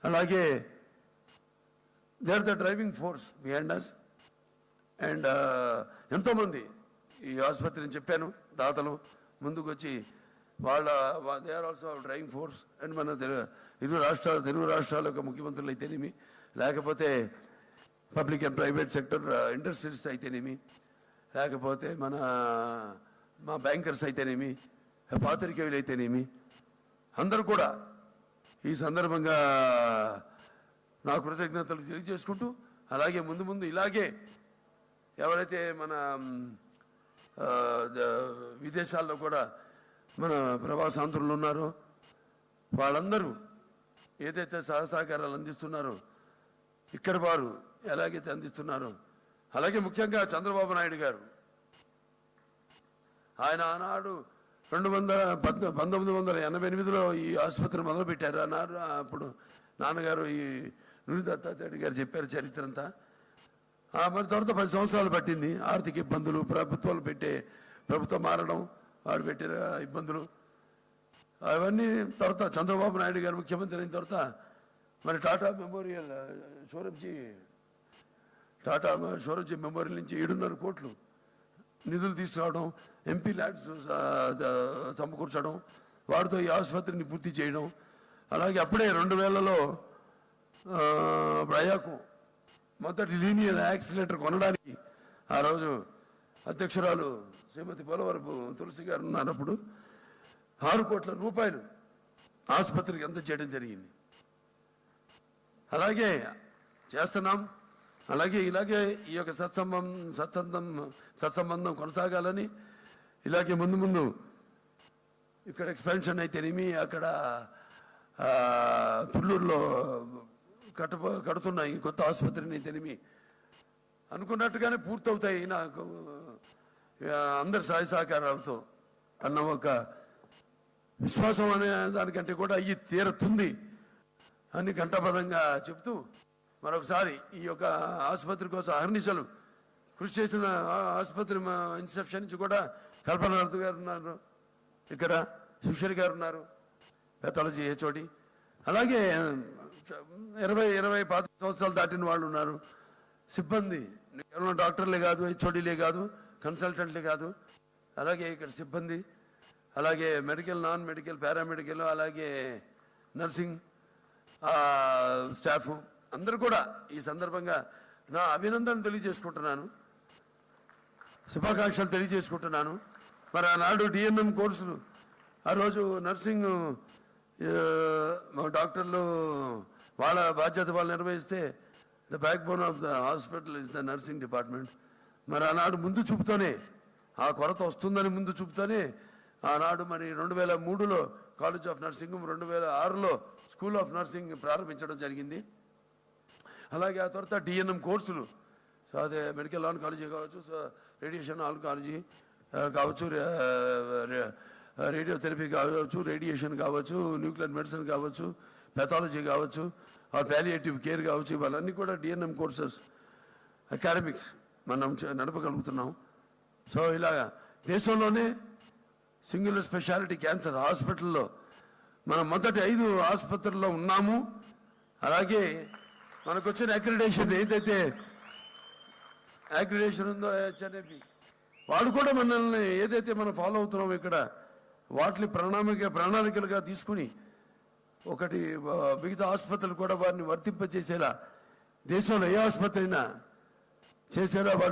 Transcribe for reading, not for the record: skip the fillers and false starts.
అలాగే they are the driving force behind us. And ఎంతోమంది ఈ ఆసుపత్రిని చెప్పాను దాతలు ముందుకు వచ్చి they are also driving force. And మన తెలుగు రాష్ట్రాల యొక్క ముఖ్యమంత్రులు అయితేనేమి, లేకపోతే public and private sector industries అయితేనేమి, లేకపోతే మా బ్యాంకర్స్ అయితేనేమి, పాత్రికేయులు అయితేనేమి, అందరూ కూడా ఈ సందర్భంగా నా కృతజ్ఞతలు తెలియజేసుకుంటూ, అలాగే ముందు ఇలాగే ఎవరైతే మన విదేశాల్లో కూడా మన ప్రవాసాంధ్రులు ఉన్నారో వాళ్ళందరూ ఏదైతే సహకారాలు అందిస్తున్నారో ఇక్కడ వారు ఎలాగైతే అందిస్తున్నారో, అలాగే ముఖ్యంగా చంద్రబాబు నాయుడు గారు ఆయన ఆనాడు 1988లో ఈ ఆసుపత్రి మొదలుపెట్టారు. అప్పుడు నాన్నగారు ఈ నుడి దత్తాత్రేయ గారు చెప్పారు చరిత్ర అంతా. మరి తర్వాత 10 సంవత్సరాలు పట్టింది. ఆర్థిక ఇబ్బందులు, ప్రభుత్వం మారడం, వాడు పెట్టిన ఇబ్బందులు, అవన్నీ తర్వాత చంద్రబాబు నాయుడు గారు ముఖ్యమంత్రి అయిన తర్వాత మరి టాటా షోరబ్జీ మెమోరియల్ నుంచి 7.5 కోట్లు నిధులు తీసుకురావడం, ఎంపీ ల్యాడ్స్ సమకూర్చడం, వాటితో ఈ ఆసుపత్రిని పూర్తి చేయడం. అలాగే అప్పుడే 2000లో బ్రయాకు మొదటి లీనియర్ యాక్సిలేటర్ కొనడానికి ఆ రోజు అధ్యక్షురాలు శ్రీమతి పోలవరపు తులసి గారు ఉన్నప్పుడు 6 కోట్ల రూపాయలు ఆసుపత్రికి అందజేయడం జరిగింది. అలాగే చేస్తున్నాం. ఇలాగే ఈ యొక్క సత్సంబంధం కొనసాగాలని, ఇలాగే ముందు ఇక్కడ ఎక్స్పాన్షన్ అయితేనేమి, అక్కడ తుళ్ళూరులో కడుతున్న ఈ కొత్త ఆసుపత్రిని అయితేనేమి అనుకున్నట్టుగానే పూర్తవుతాయి నాకు అందరి సహాయ సహకారాలతో అన్న ఒక విశ్వాసం అనే దానికంటే కూడా అయ్యి తీరుతుంది అని ఘంటాపథంగా చెప్తూ, మరొకసారి ఈ యొక్క ఆసుపత్రి కోసం అహర్నిశలు కృషి చేసిన ఆసుపత్రి ఇన్సెప్షన్ నుంచి కూడా కల్పన గారు ఉన్నారు, ఇక్కడ సుశీల్ గారు ఉన్నారు, పెథాలజీ హెచ్ఓడి, అలాగే 20-25 సంవత్సరాలు దాటిన వాళ్ళు ఉన్నారు. సిబ్బంది కేవలం డాక్టర్లే కాదు, హెచ్ఓడీలే కాదు, కన్సల్టెంట్లే కాదు, అలాగే ఇక్కడ సిబ్బంది, అలాగే మెడికల్, నాన్ మెడికల్, పారామెడికల్, అలాగే నర్సింగ్ స్టాఫ్ అందరూ కూడా ఈ సందర్భంగా నా అభినందనలు తెలియజేసుకుంటున్నాను, శుభాకాంక్షలు తెలియజేసుకుంటున్నాను. మరి ఆనాడు డిఎన్ఎం కోర్సులు ఆ రోజు నర్సింగ్ డాక్టర్లు వాళ్ళ బాధ్యత వాళ్ళు నిర్వహిస్తే the back bone of the hospital is the nursing department. మరి ఆనాడు ముందు చూపుతోనే ఆ కొరత వస్తుందని ముందు చూపుతోనే ఆనాడు మరి 2003లో కాలేజ్ ఆఫ్ నర్సింగ్, 2006లో స్కూల్ ఆఫ్ నర్సింగ్ ప్రారంభించడం జరిగింది. అలాగే ఆ తర్వాత డిఎన్ఎం కోర్సులు, సో అదే మెడికల్ ఆన్కాలజీ కావచ్చు, సో రేడియేషన్ ఆన్కాలజీ కావచ్చు, రేడియోథెరపీ కావచ్చు, రేడియేషన్ కావచ్చు, న్యూక్లియర్ మెడిసిన్ కావచ్చు, పెథాలజీ కావచ్చు, పాలియేటివ్ కేర్ కావచ్చు, ఇవన్నీ కూడా డిఎన్ఎం కోర్సెస్ అకాడమిక్స్ మనం నడపగలుగుతున్నాం. సో ఇలాగా దేశంలోనే సింగులర్ స్పెషాలిటీ క్యాన్సర్ హాస్పిటల్లో మనం మొదటి 5 ఆసుపత్రుల్లో ఉన్నాము. అలాగే మనకు వచ్చిన అక్రిడేషన్ ఏదైతే అక్రిడేషన్ ఉందో హెచ్ఎన్ఏపి, వాడు కూడా మనల్ని ఏదైతే మనం ఫాలో అవుతున్నామో ఇక్కడ వాటిని ప్రణాళికలుగా తీసుకుని ఒకటి మిగతా ఆసుపత్రులు కూడా వారిని వర్తింపజేసేలా, దేశంలో ఏ ఆసుపత్రి అయినా చేసేలా వాళ్ళు